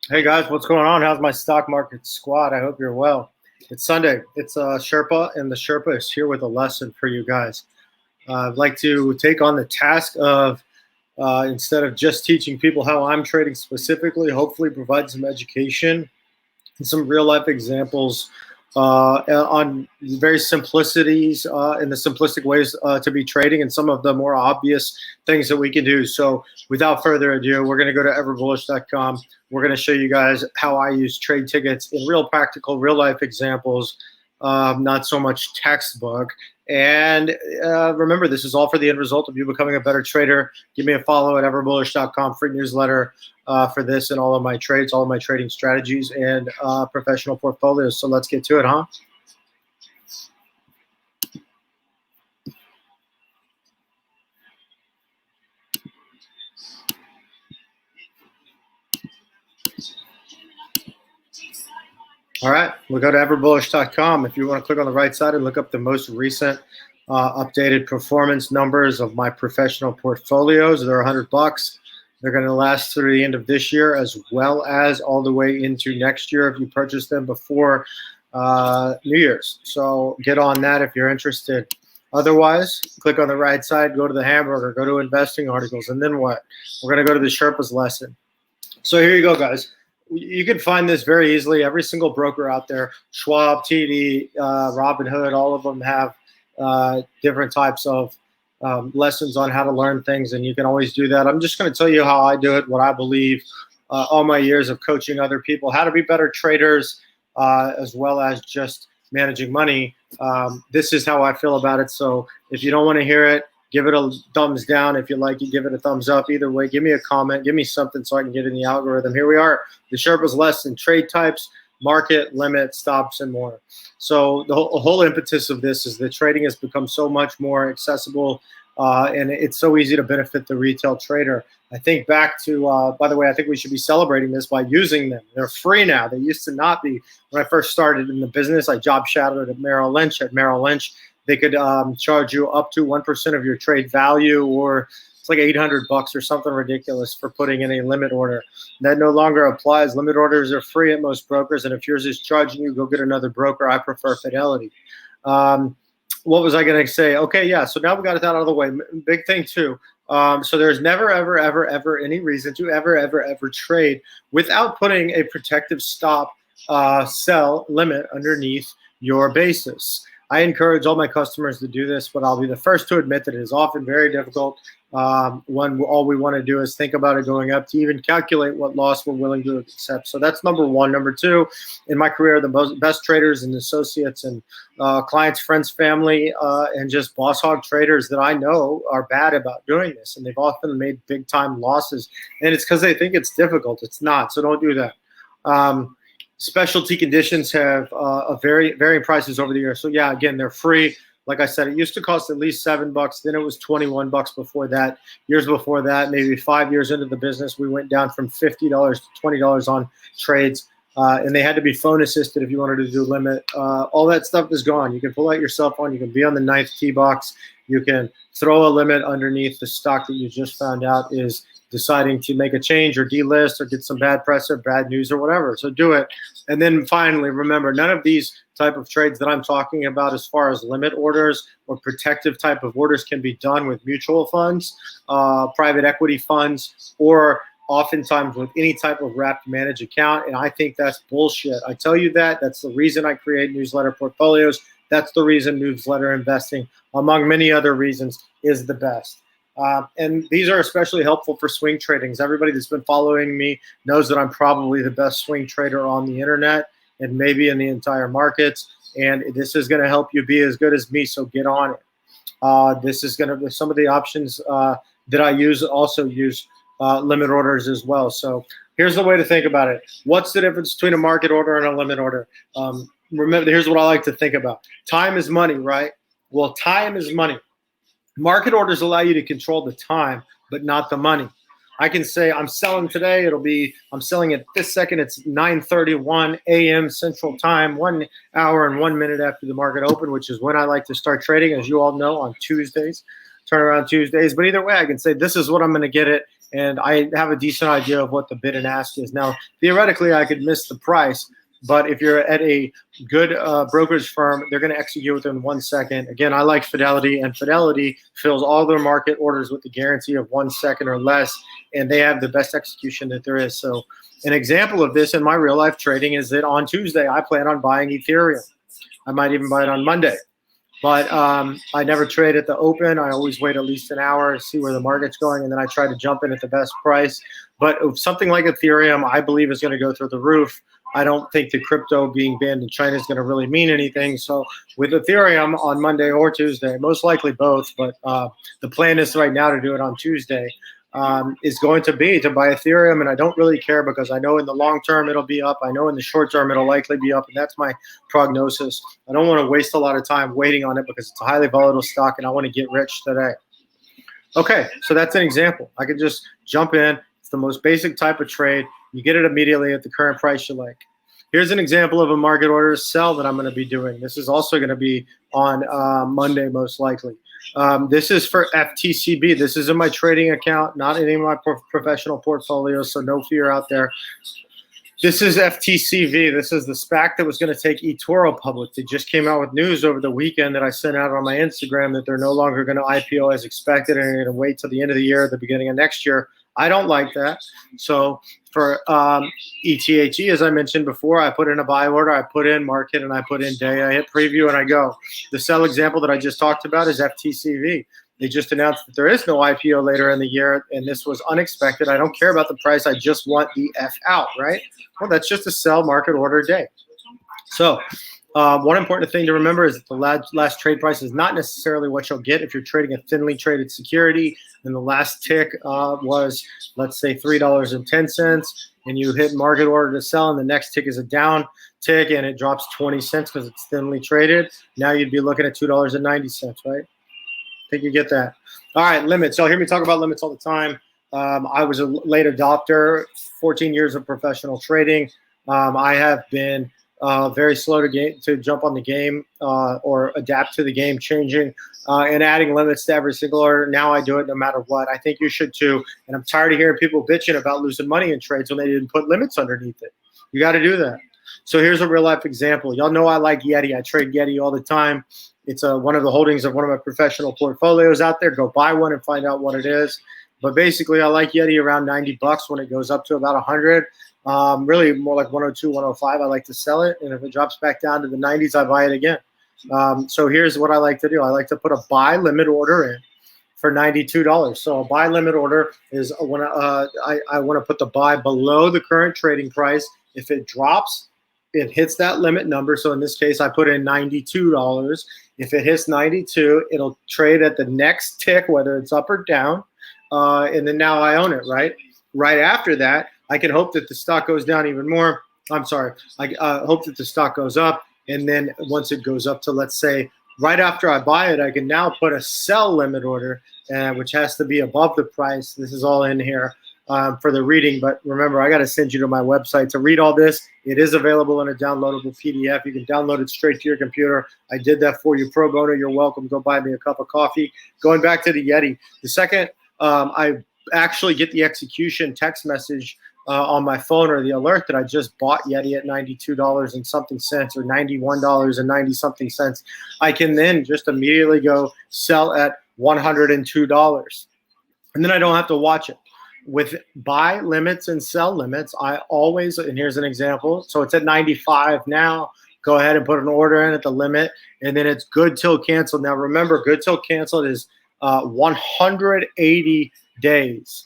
Hey guys, what's going on? How's my stock market squad? I hope you're well. It's Sunday. It's Sherpa, and the Sherpa is here with a lesson for you guys. I'd like to take on the task of instead of just teaching people how I'm trading specifically, hopefully provide some education and some real life examples on very simplicities and the simplistic ways to be trading and some of the more obvious things that we can do. So without further ado, we're going to go to everbullish.com. We're going to show you guys how I use trade tickets in real practical, real life examples, not so much textbook. And remember, this is all for the end result of you becoming a better trader. Give me a follow at everbullish.com, free newsletter for this and all of my trades, all of my trading strategies and professional portfolios. So let's get to it, huh? All right, we'll go to everbullish.com. If you want to click on the right side and look up the most recent updated performance numbers of my professional portfolios, they're $100. They're going to last through the end of this year as well as all the way into next year if you purchase them before New Year's. So get on that if you're interested. Otherwise, click on the right side, go to the hamburger, go to investing articles, and then what? We're going to go to the Sherpa's lesson. So here you go, guys. You can find this very easily. Every single broker out there, Schwab, TD, Robinhood, all of them have different types of lessons on how to learn things, and you can always do that. I'm just going to tell you how I do it, what I believe, all my years of coaching other people, how to be better traders, as well as just managing money. This is how I feel about it. So if you don't want to hear it, give it a thumbs down. If you like it, give it a thumbs up. Either way, give me a comment. Give me something so I can get in the algorithm. Here we are, the Sherpa's lesson, trade types, market, limit, stops, and more. So the whole impetus of this is that trading has become so much more accessible, and it's so easy to benefit the retail trader. I think back to, by the way, I think we should be celebrating this by using them. They're free now. They used to not be. When I first started in the business, I job shadowed at Merrill Lynch. They could charge you up to 1% of your trade value, or it's like $800 or something ridiculous for putting in a limit order. That no longer applies. Limit orders are free at most brokers, and if yours is charging you, go get another broker. I prefer Fidelity. What was I going to say? Okay, yeah, so now we got that out of the way. Big thing too. So there's never, ever, ever, ever any reason to ever trade without putting a protective stop sell limit underneath your basis. I encourage all my customers to do this, but I'll be the first to admit that it is often very difficult when all we want to do is think about it going up to even calculate what loss we're willing to accept. So that's number one. Number two, in my career, the best traders and associates and clients, friends, family, and just boss hog traders that I know are bad about doing this. And they've often made big time losses. And it's because they think it's difficult. It's not. So don't do that. Specialty conditions have varying prices over the years. So yeah, again, they're free. Like I said, it used to cost at least $7. Then it was $21 before that. Years before that, maybe 5 years into the business, we went down from $50 to $20 on trades. And they had to be phone assisted if you wanted to do limit. All that stuff is gone. You can pull out your cell phone. You can be on the ninth tee box. You can throw a limit underneath the stock that you just found out is deciding to make a change or delist or get some bad press or bad news or whatever. So do it. And then finally, remember, none of these type of trades that I'm talking about as far as limit orders or protective type of orders can be done with mutual funds, private equity funds, or oftentimes with any type of wrapped managed account. And I think that's bullshit. I tell you that. That's the reason I create newsletter portfolios. That's the reason newsletter investing, among many other reasons, is the best. And these are especially helpful for swing tradings. Everybody that's been following me knows that I'm probably the best swing trader on the internet and maybe in the entire market. And this is going to help you be as good as me, so get on it. This is going to be some of the options that I use, also use limit orders as well. So here's the way to think about it. What's the difference between a market order and a limit order? Remember, here's what I like to think about. Time is money, right? Well, time is money. Market orders allow you to control the time, but not the money. I can say I'm selling today. I'm selling at this second. It's 9:31 a.m. Central Time, 1 hour and 1 minute after the market open, which is when I like to start trading, as you all know, on Tuesdays, turnaround Tuesdays. But either way, I can say this is what I'm going to get it and I have a decent idea of what the bid and ask is. Now, theoretically, I could miss the price, but if you're at a good brokerage firm, they're going to execute within 1 second. Again, I like Fidelity, and Fidelity fills all their market orders with the guarantee of 1 second or less, and they have the best execution that there is. So an example of this in my real life trading is that on Tuesday, I plan on buying Ethereum. I might even buy it on Monday. But I never trade at the open. I always wait at least an hour to see where the market's going, and then I try to jump in at the best price. But something like Ethereum, I believe, is going to go through the roof. I don't think the crypto being banned in China is going to really mean anything. So with Ethereum on Monday or Tuesday, most likely both, but the plan is right now to do it on Tuesday, is going to be to buy Ethereum. And I don't really care because I know in the long term it'll be up. I know in the short term it'll likely be up, and that's my prognosis. I don't want to waste a lot of time waiting on it because it's a highly volatile stock and I want to get rich today. Okay, so that's an example. I could just jump in. It's the most basic type of trade. You get it immediately at the current price you like. Here's an example of a market order sell that I'm going to be doing. This is also going to be on Monday, most likely. This is for FTCB. This is in my trading account, not any of my professional portfolios, so no fear out there. This is FTCV. This is the SPAC that was going to take eToro public. They just came out with news over the weekend that I sent out on my Instagram that they're no longer going to IPO as expected and are going to wait till the end of the year, at the beginning of next year. I don't like that. So for ETHE, as I mentioned before, I put in a buy order, I put in market, and I put in day. I hit preview and I go. The sell example that I just talked about is FTCV. They just announced that there is no IPO later in the year, and this was unexpected. I don't care about the price. I just want the F out, right? Well, that's just a sell market order day. So one important thing to remember is that the last trade price is not necessarily what you'll get if you're trading a thinly traded security. And the last tick was, let's say, $3.10, and you hit market order to sell, and the next tick is a down tick, and it drops 20 cents because it's thinly traded. Now you'd be looking at $2.90, right? I think you get that. All right, limits. Y'all hear me talk about limits all the time. I was a late adopter, 14 years of professional trading. I have been very slow to jump on the game or adapt to the game changing and adding limits to every single order. Now I do it no matter what. I think you should too. And I'm tired of hearing people bitching about losing money in trades when they didn't put limits underneath it. You got to do that. So here's a real life example. Y'all know I like Yeti. I trade Yeti all the time. It's one of the holdings of one of my professional portfolios out there. Go buy one and find out what it is. But basically, I like Yeti around 90 bucks when it goes up to about 100. Really more like 102, 105. I like to sell it. And if it drops back down to the 90s, I buy it again. So here's what I like to do. I like to put a buy limit order in for $92. So a buy limit order is when I want to put the buy below the current trading price. If it drops, it hits that limit number. So in this case, I put in $92. If it hits 92, it'll trade at the next tick, whether it's up or down. And then now I own it, right? Right after that, I can hope that the stock goes down even more. I'm sorry. I hope that the stock goes up. And then once it goes up to, let's say, right after I buy it, I can now put a sell limit order, which has to be above the price. This is all in here for the reading. But remember, I got to send you to my website to read all this. It is available in a downloadable PDF. You can download it straight to your computer. I did that for you pro bono. You're welcome. Go buy me a cup of coffee. Going back to the Yeti, the second I actually get the execution text message on my phone or the alert that I just bought Yeti at $92 and something cents or $91 and 90 something cents, I can then just immediately go sell at $102. And then I don't have to watch it. With buy limits and sell limits, I always, and here's an example. So it's at 95 now. Go ahead and put an order in at the limit, and then it's good till canceled. Now remember, good till canceled is 180 days.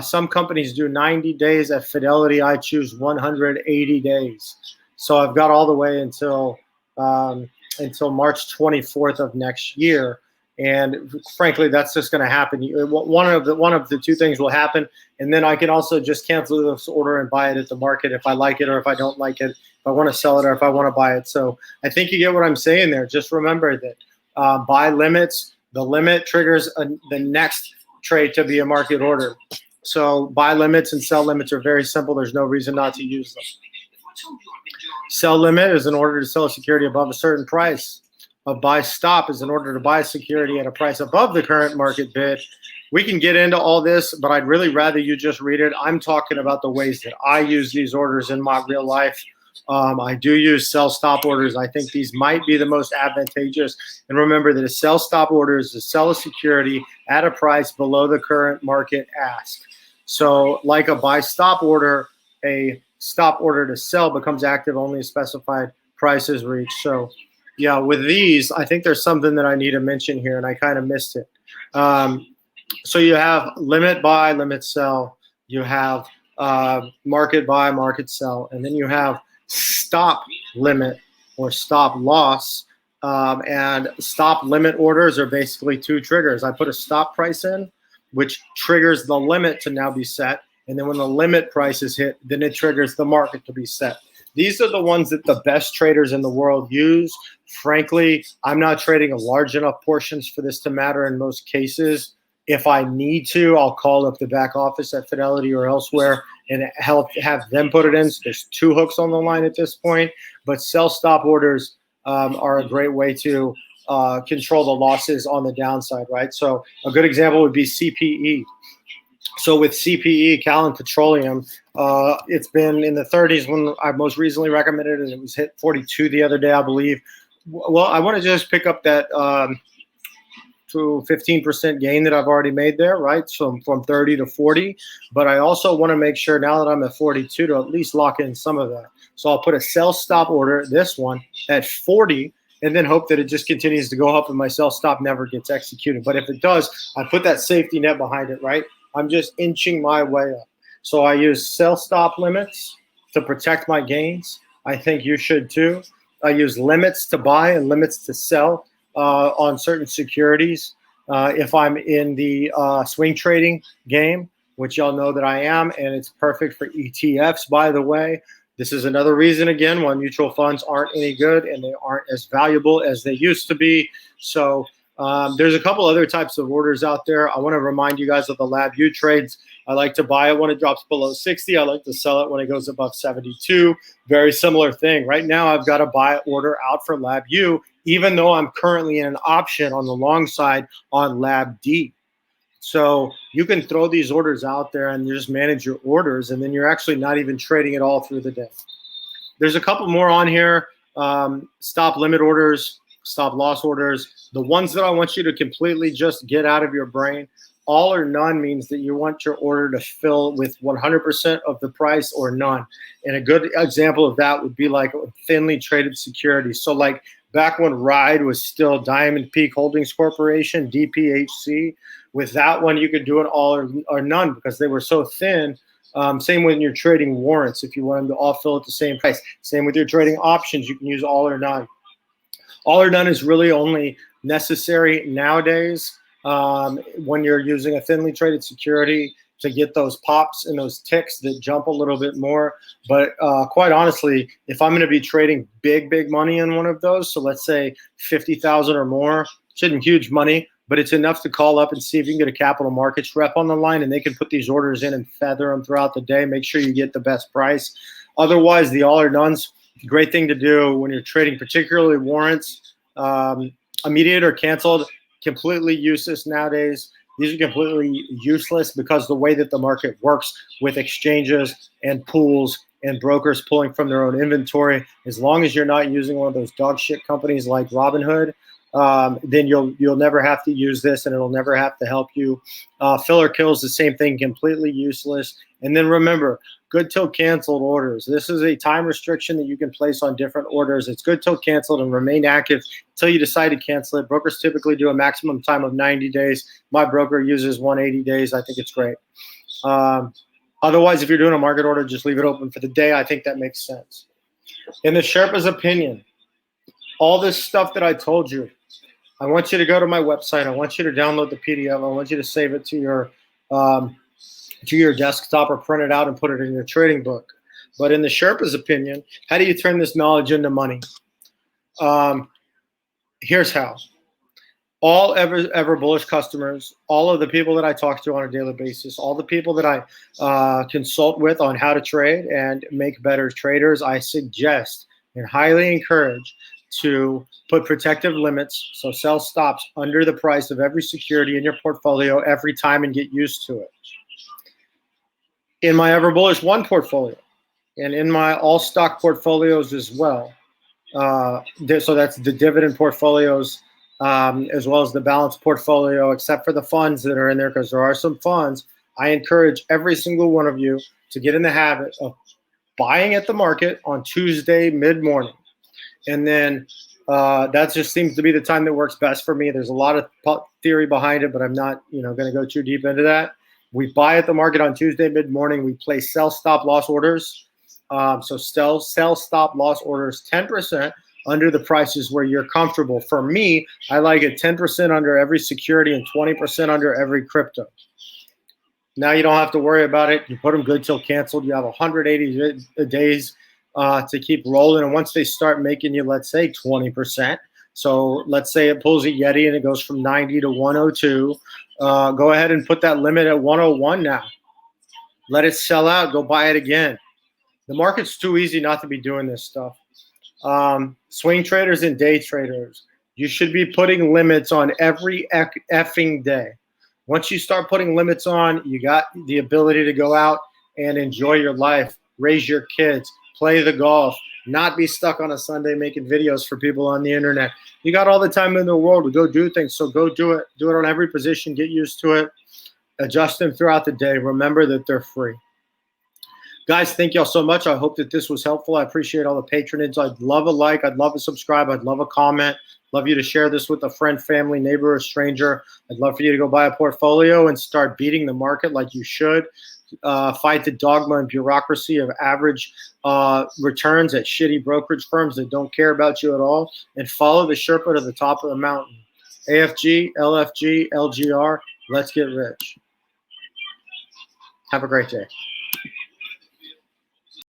Some companies do 90 days. At Fidelity, I choose 180 days. So I've got all the way until March 24th of next year. And frankly, that's just going to happen. One of the two things will happen, and then I can also just cancel this order and buy it at the market if I like it or if I don't like it, if I want to sell it or if I want to buy it. So I think you get what I'm saying there. Just remember that buy limits, the limit triggers the next trade to be a market order. So buy limits and sell limits are very simple. There's no reason not to use them. Sell limit is in order to sell a security above a certain price. A buy stop is in order to buy security at a price above the current market bid. we can get into all this, but I'd really rather you just read it. I'm talking about the ways that I use these orders in my real life. I do use sell stop orders. I think these might be the most advantageous. And remember that a sell stop order is to sell a security at a price below the current market ask. So like a buy stop order, a stop order to sell becomes active only if specified price is reached. So yeah, with these, I think there's something that I need to mention here, and I kind of missed it. So you have limit buy, limit sell. You have market buy, market sell. And then you have stop limit or stop loss. And stop limit orders are basically two triggers. I put a stop price in, which triggers the limit to now be set. And then when the limit price is hit, then it triggers the market to be set. These are the ones that the best traders in the world use. Frankly, I'm not trading large enough portions for this to matter in most cases. If I need to, I'll call up the back office at Fidelity or elsewhere and have them put it in. So there's two hooks on the line at this point. But sell stop orders are a great way to control the losses on the downside, right? So a good example would be CPE. So with CPE, Callon Petroleum, it's been in the 30s when I most recently recommended it. It was hit 42 the other day, I believe. Well, I want to just pick up that to 15% gain that I've already made there, right? So from 30 to 40. But I also want to make sure now that I'm at 42 to at least lock in some of that. So I'll put a sell stop order, this one, at 40, and then hope that it just continues to go up and my sell stop never gets executed. But if it does, I put that safety net behind it, right? I'm just inching my way up. So I use sell stop limits to protect my gains. I think you should too. I use limits to buy and limits to sell on certain securities. If I'm in the swing trading game, which y'all know that I am, and it's perfect for ETFs, by the way. This is another reason, again, why mutual funds aren't any good and they aren't as valuable as they used to be. So there's a couple other types of orders out there. I want to remind you guys of the LabVIEW trades. I like to buy it when it drops below 60. I like to sell it when it goes above 72. Very similar thing. Right now, I've got a buy order out for LabVIEW, even though I'm currently in an option on the long side on LabD. So you can throw these orders out there and just manage your orders, and then you're actually not even trading it all through the day. There's a couple more on here. Stop limit orders, stop loss orders. The ones that I want you to completely just get out of your brain. All or none means that you want your order to fill with 100% of the price or none. And a good example of that would be like thinly traded securities. So like back when RIDE was still Diamond Peak Holdings Corporation, DPHC, with that one you could do an all or none because they were so thin. Same when you're trading warrants, if you want them to all fill at the same price. Same with your trading options, you can use all or none. All or none is really only necessary nowadays when you're using a thinly traded security to get those pops and those ticks that jump a little bit more. But quite honestly, if I'm going to be trading big money in one of those, so let's say 50,000 or more, which isn't huge money, but it's enough to call up and see if you can get a capital markets rep on the line and they can put these orders in and feather them throughout the day. Make sure you get the best price. Otherwise, the all or none's a great thing to do when you're trading, particularly warrants. Immediate or canceled, completely useless nowadays. These are completely useless because the way that the market works with exchanges and pools and brokers pulling from their own inventory, as long as you're not using one of those dog shit companies like Robinhood, then you'll never have to use this and it'll never have to help you. Filler kills, the same thing, completely useless. And then remember, good till canceled orders. This is a time restriction that you can place on different orders. It's good till canceled and remain active until you decide to cancel it. Brokers typically do a maximum time of 90 days. My broker uses 180 days. I think it's great. Otherwise, if you're doing a market order, just leave it open for the day. I think that makes sense. In the Sherpa's opinion, all this stuff that I told you, I want you to go to my website. I want you to download the PDF. I want you to save it to your desktop or print it out and put it in your trading book. But in the Sherpa's opinion, how do you turn this knowledge into money? Here's how. All ever bullish customers, all of the people that I talk to on a daily basis, all the people that I consult with on how to trade and make better traders, I suggest and highly encourage to put protective limits, so sell stops under the price of every security in your portfolio every time and get used to it. In my Ever Bullish One portfolio and in my all stock portfolios as well, so that's the dividend portfolios as well as the balanced portfolio, except for the funds that are in there, because there are some funds. I encourage every single one of you to get in the habit of buying at the market on Tuesday mid-morning. And then that just seems to be the time that works best for me. There's a lot of theory behind it, but I'm not going to go too deep into that. We buy at the market on Tuesday mid-morning. We place sell stop loss orders. So sell stop loss orders 10% under the prices where you're comfortable. For me, I like it 10% under every security and 20% under every crypto. Now you don't have to worry about it. You put them good till canceled. You have 180 days to keep rolling. And once they start making you, let's say 20%. So let's say it pulls a Yeti and it goes from 90 to 102. Go ahead and put that limit at 101 now. Let it sell out. Go buy it again. The market's too easy not to be doing this stuff. Swing traders and day traders, you should be putting limits on every effing day. Once you start putting limits on, you got the ability to go out and enjoy your life, raise your kids, play the golf, not be stuck on a Sunday making videos for people on the internet. You got all the time in the world to go do things, so go do it. Do it on every position. Get used to it. Adjust them throughout the day. Remember that they're free. Guys, thank y'all so much. I hope that this was helpful. I appreciate all the patronage. I'd love a like. I'd love a subscribe. I'd love a comment. Love you to share this with a friend, family, neighbor, or stranger. I'd love for you to go buy a portfolio and start beating the market like you should. Fight the dogma and bureaucracy of average returns at shitty brokerage firms that don't care about you at all. And follow the Sherpa to the top of the mountain. AFG, LFG, LGR, let's get rich. Have a great day.